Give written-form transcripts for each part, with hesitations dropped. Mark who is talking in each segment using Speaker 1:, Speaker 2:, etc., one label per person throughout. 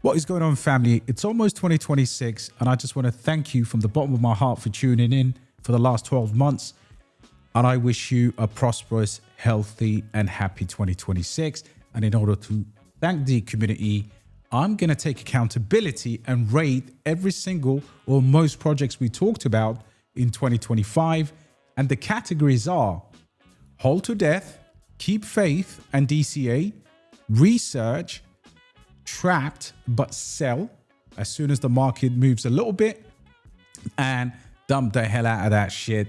Speaker 1: What is going on, family? It's almost 2026, and I just want to thank you from the bottom of my heart for tuning in for the last 12 months. And I wish you a prosperous, healthy, and happy 2026. And in order to thank the community, I'm going to take accountability and rate every single or most projects we talked about in 2025. And the categories are hold to death, keep faith and DCA, research, trapped but sell as soon as the market moves a little bit, and dump the hell out of that shit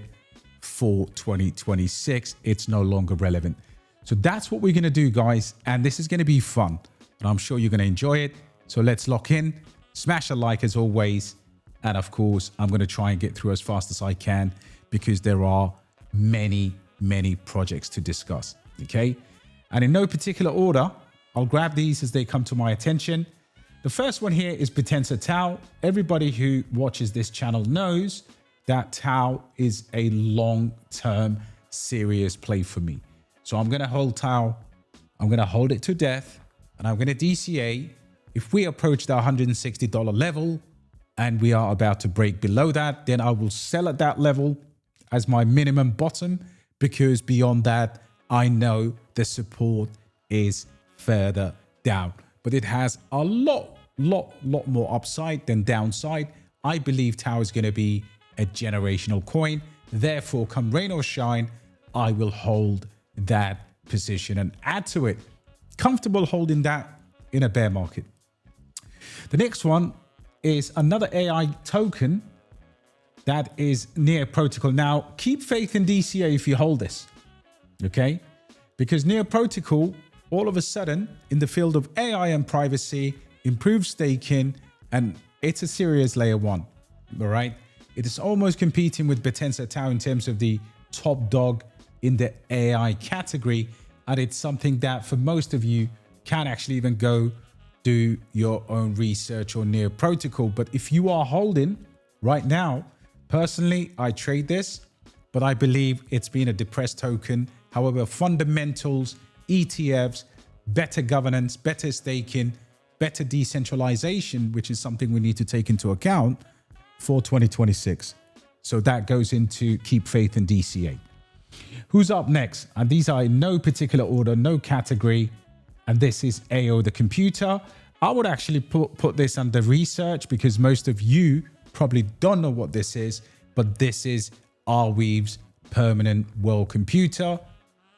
Speaker 1: for 2026. It's no longer relevant. So that's what we're going to do, guys, and this is going to be fun, and I'm sure you're going to enjoy it. So let's lock in, smash a like as always, and of course I'm going to try and get through as fast as I can because there are many projects to discuss. Okay, and in no particular order, I'll grab these as they come to my attention. The first one here is Bittensor Tau. Everybody who watches this channel knows that Tau is a long-term serious play for me. So I'm going to hold Tau. I'm going to hold it to death, and I'm going to DCA. If we approach the $160 level and we are about to break below that, then I will sell at that level as my minimum bottom, because beyond that, I know the support is further down, but it has a lot more upside than downside. I believe Tau is going to be a generational coin. Therefore, come rain or shine, I will hold that position and add to it. Comfortable holding that in a bear market. The next one is another AI token that is near protocol. Now, keep faith in DCA if you hold this, okay? Because near protocol, all of a sudden, in the field of AI and privacy, improved staking, and it's a serious layer one, all right? It is almost competing with Bittensor Tau in terms of the top dog in the AI category, and it's something that for most of you can actually even go do your own research on near protocol. But if you are holding right now, personally, I trade this, but I believe it's been a depressed token. However, fundamentals, ETFs, better governance, better staking, better decentralization, which is something we need to take into account for 2026. So that goes into keep faith in DCA. Who's up next? And these are in no particular order, no category. And this is AO the computer. I would actually put this under research because most of you probably don't know what this is, but this is Arweave's permanent world computer.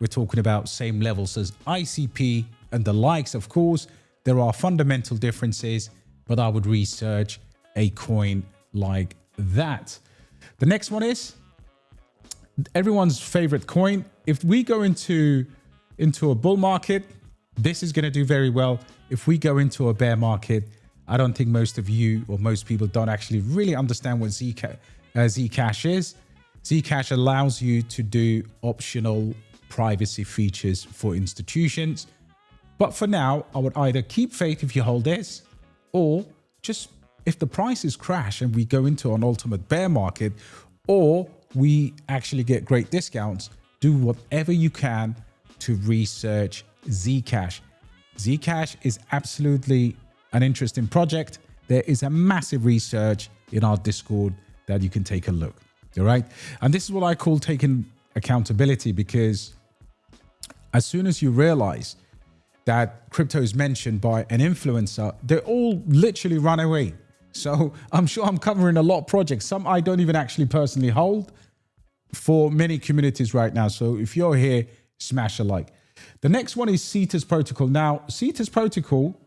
Speaker 1: We're talking about same levels as ICP and the likes. Of course, there are fundamental differences, but I would research a coin like that. The next one is everyone's favorite coin. If we go into a bull market, this is going to do very well. If we go into a bear market, I don't think most of you or most people don't actually really understand what Zcash is. Zcash allows you to do optional privacy features for institutions. But for now, I would either keep faith if you hold this, or just if the prices crash and we go into an ultimate bear market, or we actually get great discounts, do whatever you can to research Zcash. Zcash is absolutely an interesting project. There is a massive research in our Discord that you can take a look. All right. And this is what I call taking accountability, because as soon as you realize that crypto is mentioned by an influencer, they all literally run away. So I'm sure I'm covering a lot of projects. Some I don't even actually personally hold for many communities right now. So if you're here, smash a like. The next one is Cetus protocol. Now, Cetus protocol,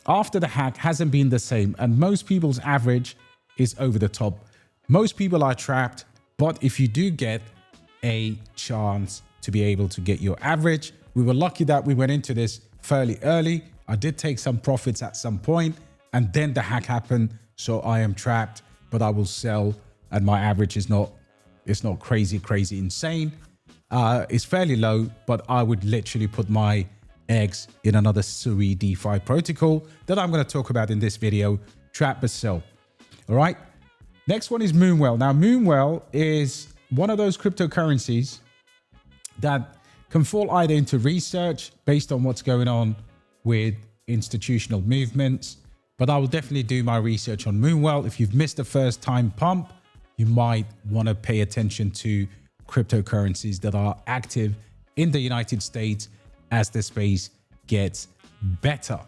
Speaker 1: after the hack, hasn't been the same. And most people's average is over the top. Most people are trapped. But if you do get a chance to be able to get your average, we were lucky that we went into this fairly early. I did take some profits at some point, and then the hack happened. So I am trapped, but I will sell. And my average is not, it's not crazy insane. It's fairly low, but I would literally put my eggs in another Sui DeFi protocol that I'm going to talk about in this video. Trap but sell. All right. Next one is Moonwell. Now, Moonwell is one of those cryptocurrencies that can fall either into research based on what's going on with institutional movements, But I will definitely do my research on Moonwell. If you've missed the first time pump, you might want to pay attention to cryptocurrencies that are active in the United States as the space gets better.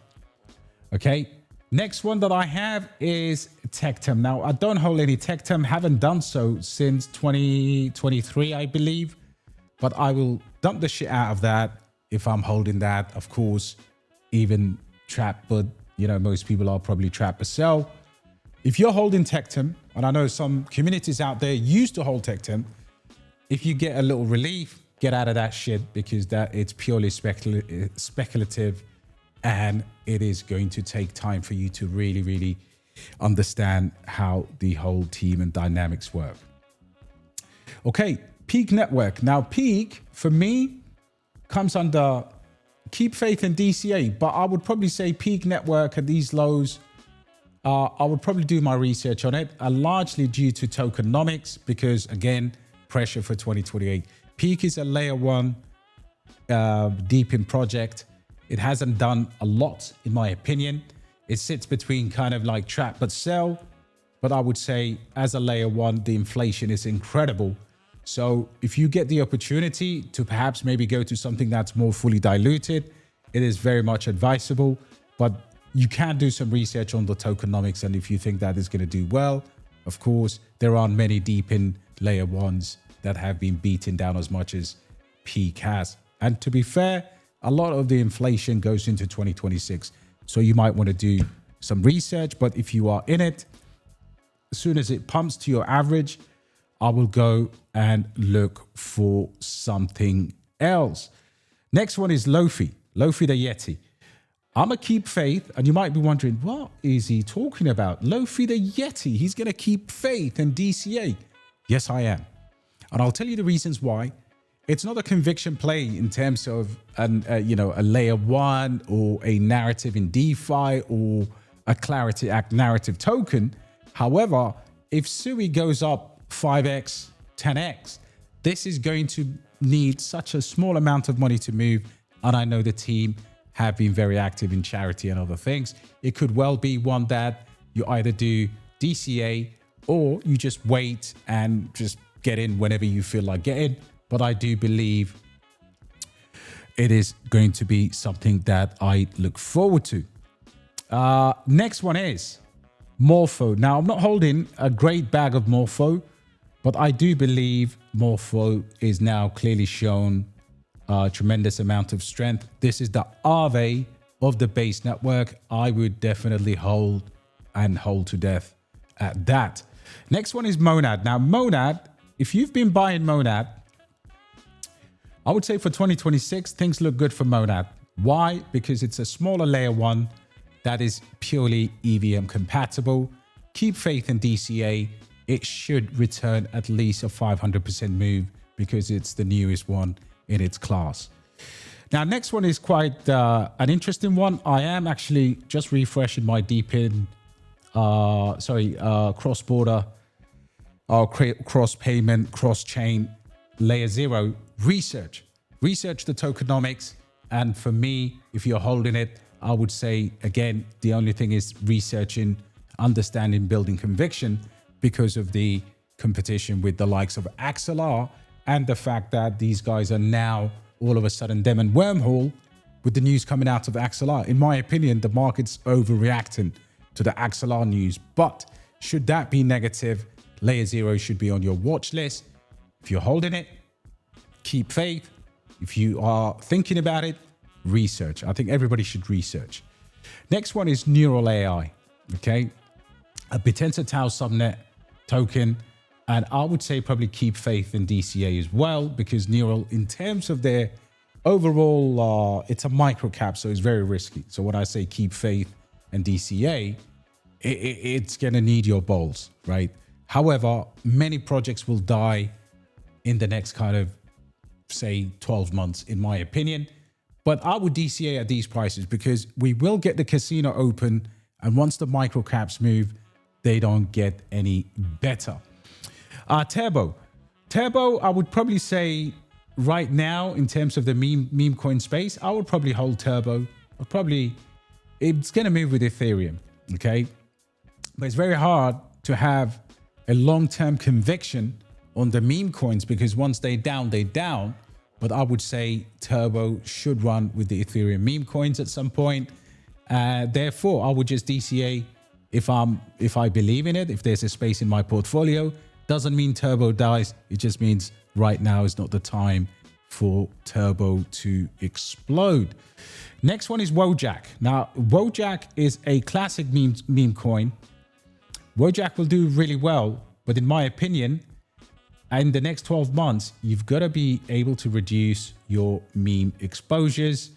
Speaker 1: Okay. Next one that I have is Tectum. Now, I don't hold any Tectum, haven't done so since 2023, I believe, but I will dump the shit out of that if I'm holding that. Of course, even trap, but you know, most people are probably trap or sell. If you're holding Tectum, and I know some communities out there used to hold Tectum, if you get a little relief, get out of that shit, because that it's purely speculative, and it is going to take time for you to really understand how the whole team and dynamics work. Okay, PEAQ Network. Now, PEAQ, for me, comes under Keep Faith and DCA, but I would probably say PEAQ Network at these lows, I would probably do my research on it, largely due to tokenomics, because again, pressure for 2028. PEAQ is a layer 1 DePIN project. It hasn't done a lot, in my opinion. It sits between kind of like trap but sell. But I would say as a layer 1, the inflation is incredible. So if you get the opportunity to perhaps maybe go to something that's more fully diluted, it is very much advisable. But you can do some research on the tokenomics. And if you think that is going to do well, of course, there aren't many DePIN layer 1s that have been beaten down as much as PEAQ has. And to be fair, a lot of the inflation goes into 2026. So you might want to do some research. But if you are in it, as soon as it pumps to your average, I will go and look for something else. Next one is Lofi the Yeti. I'm a Keep Faith, and you might be wondering, what is he talking about? Lofi the Yeti, he's going to keep faith in DCA. Yes, I am. And I'll tell you the reasons why. It's not a conviction play in terms of a layer 1 or a narrative in DeFi or a Clarity Act narrative token. However, if SUI goes up 5x, 10x, this is going to need such a small amount of money to move. And I know the team have been very active in charity and other things. It could well be one that you either do DCA or you just wait and just get in whenever you feel like getting. But I do believe it is going to be something that I look forward to. Next one is Morpho. Now, I'm not holding a great bag of Morpho, but I do believe Morpho is now clearly shown a tremendous amount of strength. This is the RWA of the base network. I would definitely hold to death at that. Next one is Monad. Now, Monad, if you've been buying Monad, I would say for 2026, things look good for Monad. Why? Because it's a smaller layer 1 that is purely EVM compatible. Keep faith in DCA. It should return at least a 500% move because it's the newest one in its class. Now, next one is quite an interesting one. I am actually just refreshing my DePIN, cross-border, cross-payment, cross-chain layer 0 research. Research the tokenomics. And for me, if you're holding it, I would say, again, the only thing is researching, understanding, building conviction because of the competition with the likes of XLR and the fact that these guys are now all of a sudden them and Wormhole with the news coming out of XLR. In my opinion, the market's overreacting to the XLR news. But should that be negative, layer 0 should be on your watch list. If you're holding it, keep faith. If you are thinking about it, research. I think everybody should research. Next one is Neural AI. Okay. A Bittensor Tau subnet token. And I would say probably keep faith in DCA as well, because Neural, in terms of their overall, it's a micro cap, so it's very risky. So when I say keep faith and DCA, it's going to need your balls, right? However, many projects will die in the next kind of, say, 12 months, in my opinion. But I would DCA at these prices because we will get the casino open. And once the micro caps move, they don't get any better. Turbo, I would probably say right now, in terms of the meme coin space, I would probably hold Turbo. It's going to move with Ethereum. Okay. But it's very hard to have a long-term conviction on the meme coins because once they're down, they're down. But I would say Turbo should run with the Ethereum meme coins at some point. Therefore, I would just DCA if I believe in it, if there's a space in my portfolio. Doesn't mean Turbo dies. It just means right now is not the time for Turbo to explode. Next one is Wojak. Now, Wojak is a classic meme coin. Wojak will do really well, but in my opinion, in the next 12 months, you've got to be able to reduce your meme exposures.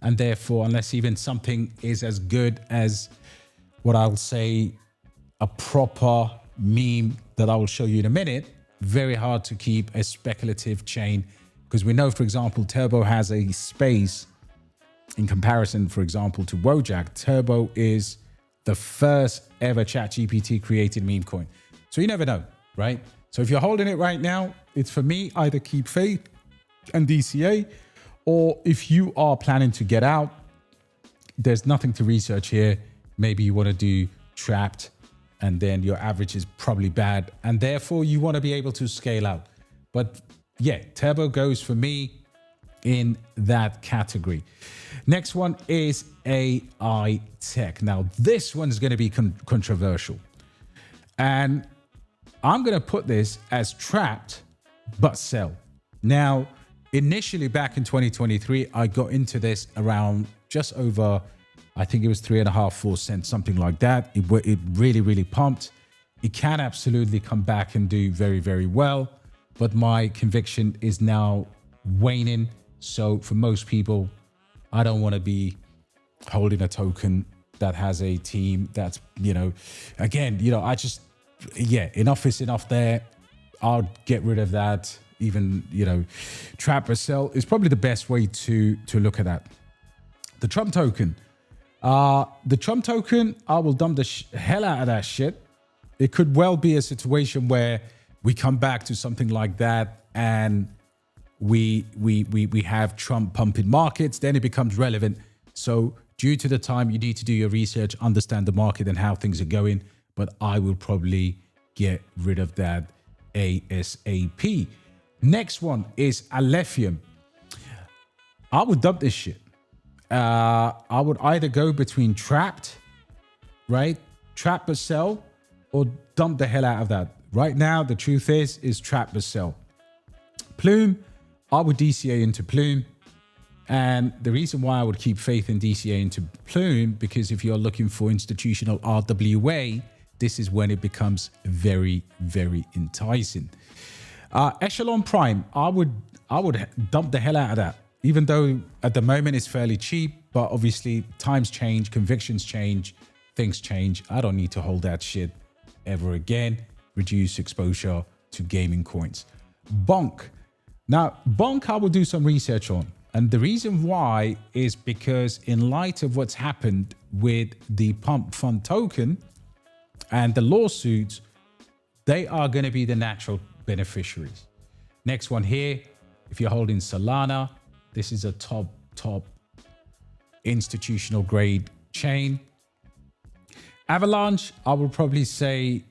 Speaker 1: And therefore, unless even something is as good as what I'll say, a proper meme that I will show you in a minute, very hard to keep a speculative chain. Because we know, for example, Turbo has a space in comparison, for example, to Wojak. Turbo is the first ever ChatGPT created meme coin. So you never know, right? So if you're holding it right now, it's for me, either keep faith and DCA, or if you are planning to get out, there's nothing to research here. Maybe you want to do trapped and then your average is probably bad. And therefore you want to be able to scale out. But yeah, Turbo goes for me in that category. Next one is AITECH. Now this one's going to be controversial. And I'm going to put this as trapped, but sell. Now, initially back in 2023, I got into this around just over, I think it was 3.5, 4 cents, something like that. It really, really pumped. It can absolutely come back and do very, very well. But my conviction is now waning. So for most people, I don't want to be holding a token that has a team that's, again, I just, yeah, enough is enough there. I'll get rid of that. Even, trap or sell is probably the best way to look at that. The Trump token. I will dump the hell out of that shit. It could well be a situation where we come back to something like that and we have Trump pumping markets, then it becomes relevant. So due to the time, you need to do your research, understand the market and how things are going. But I will probably get rid of that ASAP. Next one is Alephium. I would dump this shit. I would either go between trapped, right? Trap but sell, or dump the hell out of that. Right now, the truth is trap but sell. Plume, I would DCA into Plume. And the reason why I would keep faith in DCA into Plume, because if you're looking for institutional RWA, this is when it becomes very, very enticing. Echelon Prime, I would dump the hell out of that, even though at the moment it's fairly cheap, but obviously times change, convictions change, things change. I don't need to hold that shit ever again. Reduce exposure to gaming coins. Bonk. Now, Bonk I will do some research on. And the reason why is because in light of what's happened with the Pump Fund token and the lawsuits, they are going to be the natural beneficiaries. Next one here, if you're holding Solana, this is a top institutional grade chain. Avalanche, I would probably say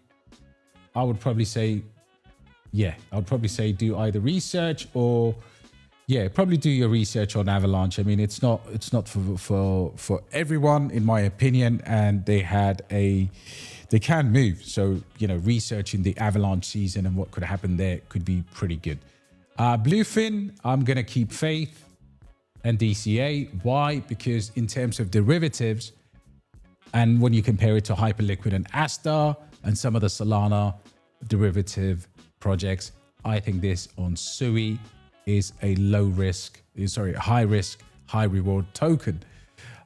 Speaker 1: do either research or probably do your research on Avalanche. I mean, it's not for everyone, in my opinion, and they can move. So, researching the Avalanche season and what could happen there could be pretty good. Bluefin, I'm going to keep faith and DCA. Why? Because in terms of derivatives, and when you compare it to Hyperliquid and Asta and some of the Solana derivative projects, I think this on Sui is a high risk, high reward token.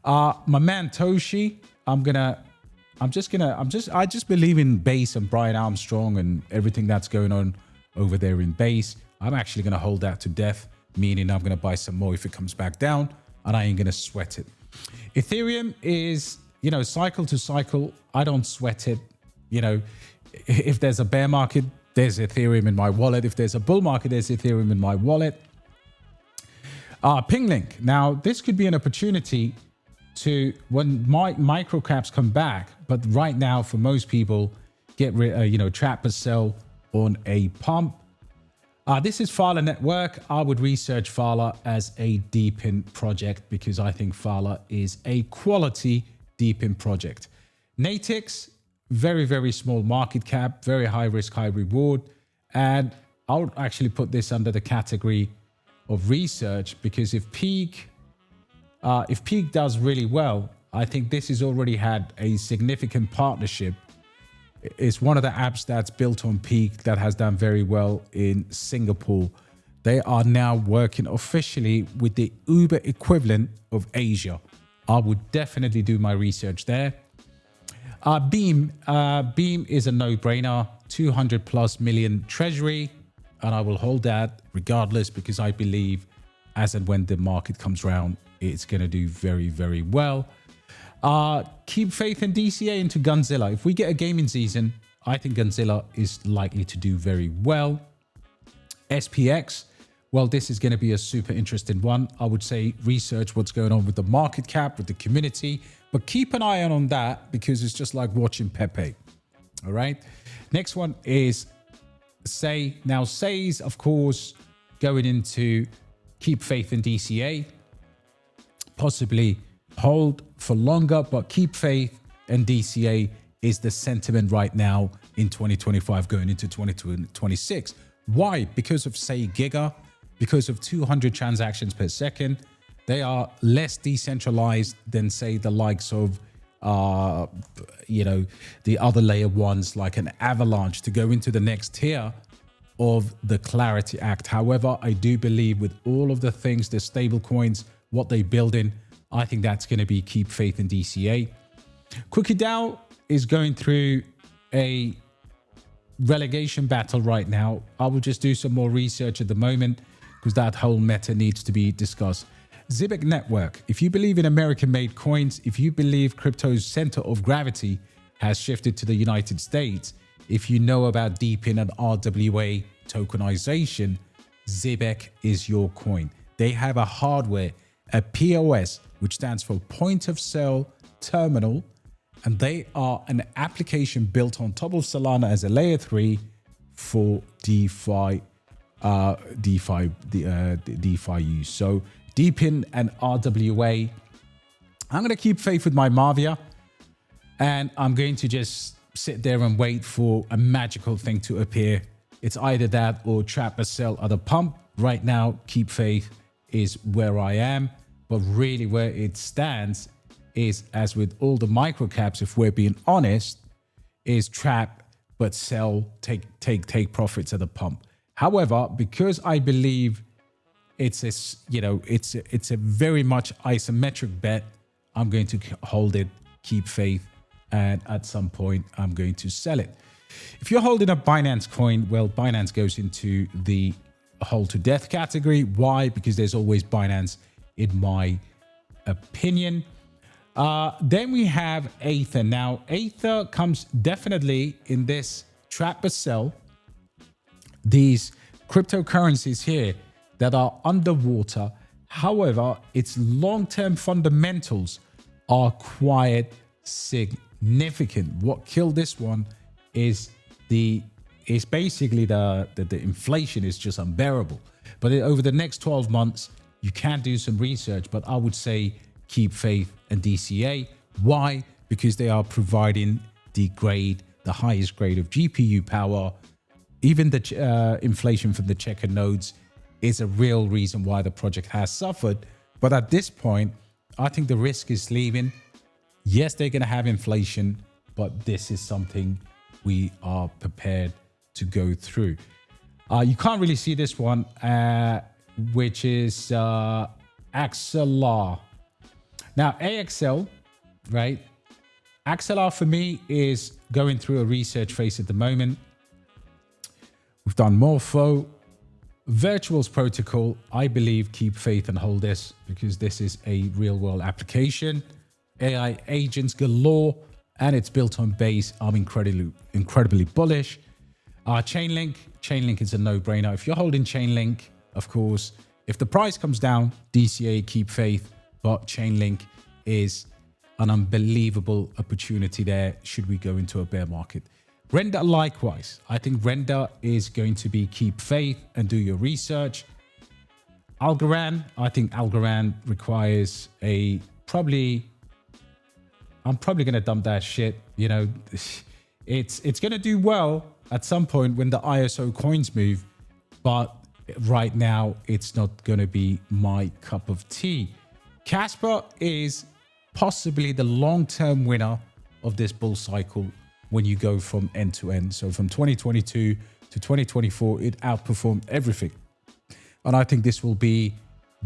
Speaker 1: My man Toshi, I just believe in base and Brian Armstrong and everything that's going on over there in base. I'm actually going to hold that to death, meaning I'm going to buy some more if it comes back down, and I ain't going to sweat it. Ethereum is, cycle to cycle. I don't sweat it. If there's a bear market, there's Ethereum in my wallet. If there's a bull market, there's Ethereum in my wallet. Pinglink. Now, this could be an opportunity to, when micro caps come back, But right now, for most people, trap or sell on a pump. This is Tharwa Network. I would research Tharwa as a DePIN project because I think Tharwa is a quality DePIN project. Natix, very, very small market cap, very high risk, high reward. And I would actually put this under the category of research because if PEAQ does really well, I think this has already had a significant partnership. It's one of the apps that's built on PEAQ that has done very well in Singapore. They are now working officially with the Uber equivalent of Asia. I would definitely do my research there. Beam is a no-brainer, 200+ million treasury, and I will hold that regardless because I believe as and when the market comes around, it's going to do very, very well. Keep faith in DCA into Gunzilla. If we get a gaming season, I think Gunzilla is likely to do very well. SPX, well, this is going to be a super interesting one. I would say research what's going on with the market cap, with the community, but keep an eye on that because it's just like watching Pepe. All right. Next one is Say. Now, Say's, of course, going into keep faith in DCA, possibly hold for longer, but keep faith in DCA is the sentiment right now in 2025 going into 2026. Why? Because of Say Giga, because of 200 transactions per second. They are less decentralized than, say, the likes of, the other layer ones like an Avalanche to go into the next tier of the Clarity Act. However, I do believe with all of the things, the stable coins, what they build in, I think that's going to be keep faith in DCA. QuickieDAO is going through a relegation battle right now. I will just do some more research at the moment because that whole meta needs to be discussed. Zybec Network. If you believe in American-made coins, if you believe crypto's center of gravity has shifted to the United States, if you know about DePIN and RWA tokenization, Zybec is your coin. They have a hardware, a POS, which stands for Point of Sale Terminal, and they are an application built on top of Solana as a layer 3 for DeFi use. So DePIN and RWA. I'm going to keep faith with my Mavia, and I'm going to just sit there and wait for a magical thing to appear. It's either that or trap or sell at a pump. Right now, keep faith is where I am, but really where it stands is, as with all the micro caps, if we're being honest, is trap but sell, take profits at the pump. However, because I believe it's a very much isometric bet, I'm going to hold it, keep faith, and at some point I'm going to sell it. If you're holding a Binance coin, well, Binance goes into the hold to death category. Why? Because there's always Binance, in my opinion. Then we have Aether. Now, Aether comes definitely in this trap or sell. These cryptocurrencies here that are underwater. However, its long-term fundamentals are quite significant. What killed this one is basically the inflation is just unbearable. But over the next 12 months, you can do some research, but I would say keep faith in DCA. Why? Because they are providing the highest grade of GPU power. Even the inflation from the checker nodes is a real reason why the project has suffered. But at this point, I think the risk is leaving. Yes, they're going to have inflation, but this is something we are prepared to go through. You can't really see this one, which is Axelar. Now, AXL, right? Axelar for me is going through a research phase at the moment. We've done Morpho. Virtuals protocol, I believe, keep faith and hold this because this is a real world application. AI agents galore, and it's built on base. I'm incredibly bullish. Chainlink is a no-brainer. If you're holding Chainlink, of course, if the price comes down, DCA, keep faith, but Chainlink is an unbelievable opportunity there should we go into a bear market. Render likewise. I think Render is going to be keep faith and do your research. Algorand, I think Algorand requires I'm probably going to dump that shit. You know, it's going to do well at some point when the ISO coins move, but right now it's not going to be my cup of tea. Casper is possibly the long-term winner of this bull cycle when you go from end to end. So from 2022 to 2024, it outperformed everything. And I think this will be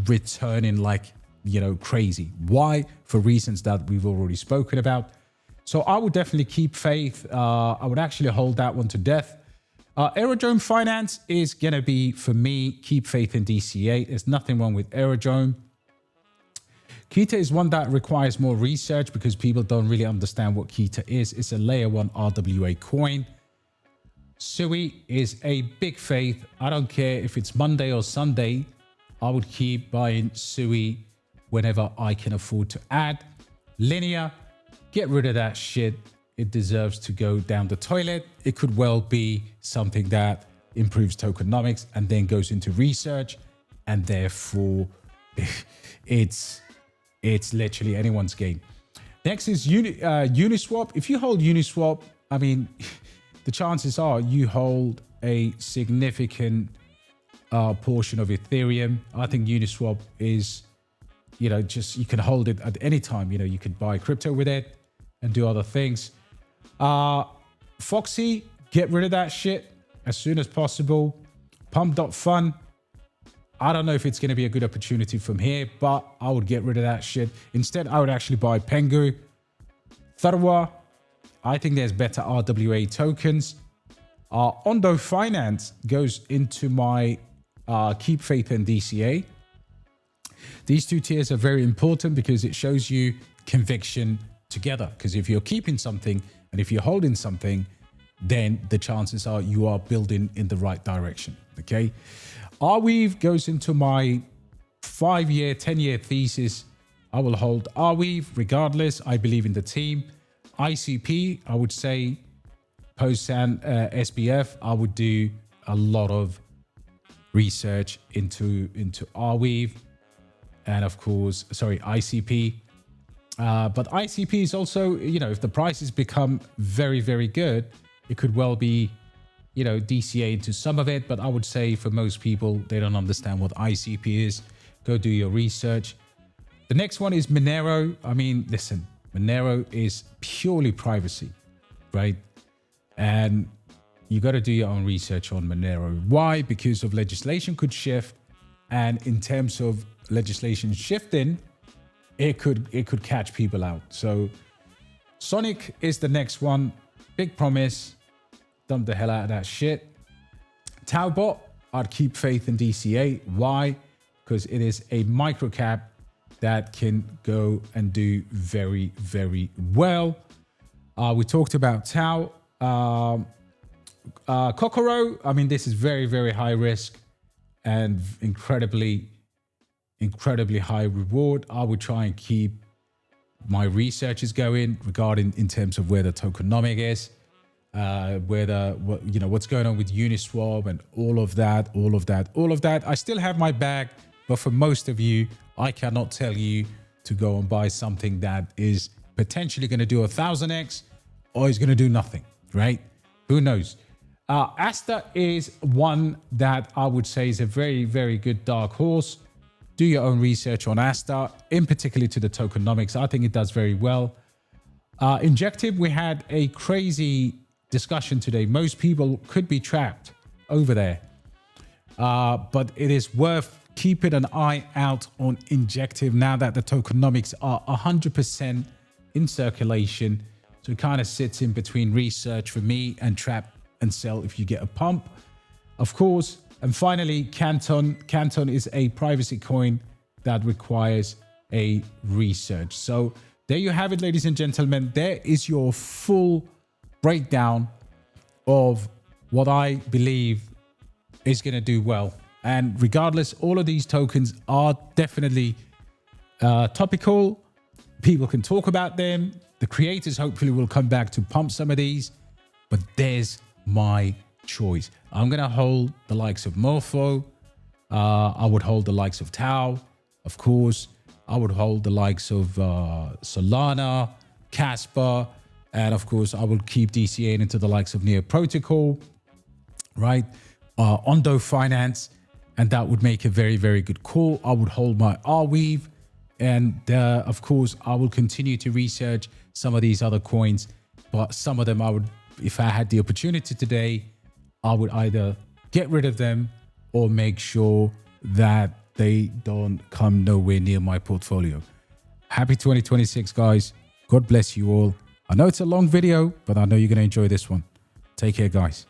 Speaker 1: returning like, you know, crazy. Why? For reasons that we've already spoken about. So I would definitely keep faith. I would actually hold that one to death. Aerodrome Finance is going to be, for me, keep faith in DCA. There's nothing wrong with Aerodrome. Keeta is one that requires more research because people don't really understand what Keeta is. It's a layer 1 RWA coin. Sui is a big faith. I don't care if it's Monday or Sunday. I would keep buying Sui whenever I can afford to add. Linear, get rid of that shit. It deserves to go down the toilet. It could well be something that improves tokenomics and then goes into research. And therefore, it's literally anyone's game. Next is Uniswap. If you hold Uniswap, I mean, the chances are you hold a significant portion of Ethereum. I think Uniswap is, you know, just you can hold it at any time. You know, you could buy crypto with it and do other things. Foxy, get rid of that shit as soon as possible. Pump.fun. I don't know if it's going to be a good opportunity from here, but I would get rid of that shit. Instead, I would actually buy Pengu. Tharwa, I think there's better RWA tokens. Ondo Finance goes into my keep faith in DCA. These two tiers are very important because it shows you conviction together. Because if you're keeping something and if you're holding something, then the chances are you are building in the right direction. Okay. Arweave goes into my 5-year, 10-year thesis. I will hold Arweave regardless. I believe in the team. ICP, I would say post-SAN SBF, I would do a lot of research into Arweave and of course, sorry, ICP. But ICP is also, you know, if the prices become very, very good, it could well be, you know, DCA into some of it. But I would say for most people, they don't understand what ICP is. Go do your research. The next one is Monero. I mean, listen, Monero is purely privacy, right? And you got to do your own research on Monero. Why? Because of legislation could shift. And in terms of legislation shifting, it could catch people out. So Sonic is the next one. Big promise. Dump the hell out of that shit. Taobot, I'd keep faith in DCA. Why? Because it is a micro cap that can go and do very, very well. We talked about Tau. Cocoro, I mean, this is very, very high risk and incredibly high reward. I would try and keep my researches going regarding in terms of where the tokenomic is, what's going on with Uniswap and all of that. I still have my bag, but for most of you, I cannot tell you to go and buy something that is potentially going to do 1000x or is going to do nothing, right? Who knows? Asta is one that I would say is a very, very good dark horse. Do your own research on Asta, in particular to the tokenomics. I think it does very well. Injective, we had a crazy discussion today. Most people could be trapped over there. But it is worth keeping an eye out on Injective now that the tokenomics are 100% in circulation. So it kind of sits in between research for me and trap and sell if you get a pump, of course. And finally, Canton. Canton is a privacy coin that requires a research. So there you have it, ladies and gentlemen. There is your full breakdown of what I believe is going to do well. And regardless, all of these tokens are definitely topical. People can talk about them. The creators hopefully will come back to pump some of these, but there's my choice. I'm going to hold the likes of Morpho. I would hold the likes of Tau, of course. I would hold the likes of Solana, Casper, and of course, I will keep DCAing into the likes of Neo Protocol, right? Ondo Finance, and that would make a very, very good call. I would hold my Arweave, and of course, I will continue to research some of these other coins, but some of them I would, if I had the opportunity today, I would either get rid of them or make sure that they don't come nowhere near my portfolio. Happy 2026, guys. God bless you all. I know it's a long video, but I know you're going to enjoy this one. Take care, guys.